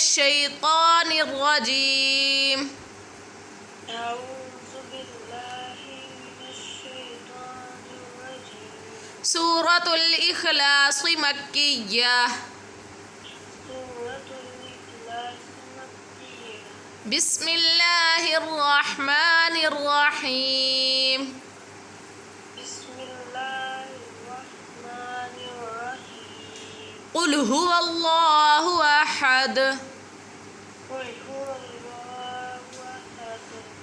मिनश्शैतानिर रजीम। सूरतुल इखलास मक्किय्या। बिस्मिल्लाहिर रहमानिर रहीम। कुल हुवल्लाहु अहद।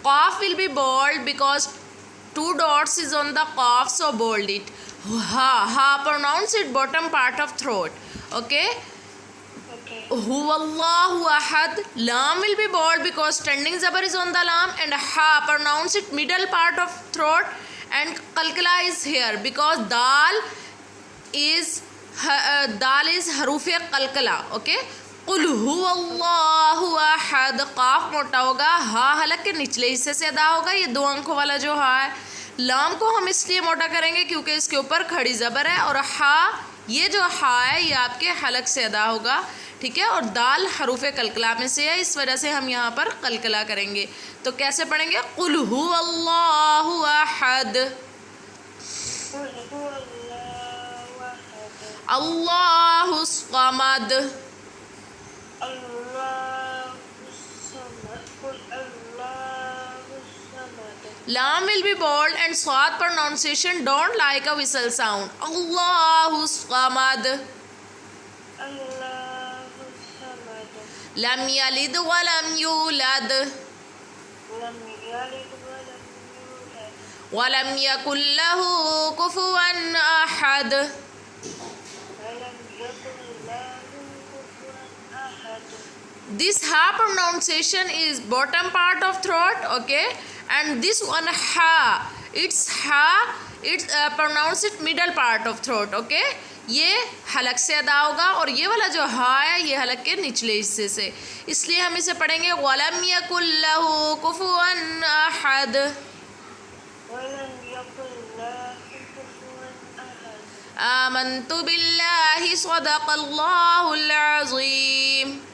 Qaf will be bold because two dots is on the qaf, so bold it. Ha pronounce it bottom part of throat. Okay. Huwallahu ahad. Lam will be bold because standing zabar is on the lam, and ha pronounce it middle part of throat, and qalqala is here because dal is harufe qalqala. Okay. कुल हुवल्लाहु अहद। काफ मोटा होगा, हा हलक के निचले हिस्से से अदा होगा, ये 2 अंकों वाला जो हा है। लाम को हम इसलिए मोटा करेंगे क्योंकि इसके ऊपर खड़ी ज़बर है, और हा, ये जो हा है ये आपके हलक से अदा होगा, ठीक है। और दाल हरूफे कलकला में से है, इस वजह से हम यहाँ पर कलकला करेंगे। तो कैसे पढ़ेंगे? कुल हुवल्लाहु अहद, अल्लाहुस Samad. Lam will be bold and Swat pronunciation don't like a whistle sound. Allahu Samad. Lam yalid wa lam yulad. Wa lam yakul lahu kufuwan ahad. This ha pronunciation is bottom part of throat, okay, and this one ha, it's pronounce it middle part of throat, okay. ये हलक से अदा होगा, और ये वाला जो हा है ये हलक के निचले हिस्से से, इसलिए हम इसे पढ़ेंगे वलम यकुल लहू कुफुवन अहद। आमन्तु बिल्लाहि सदक़ल्लाहुल अज़ीम।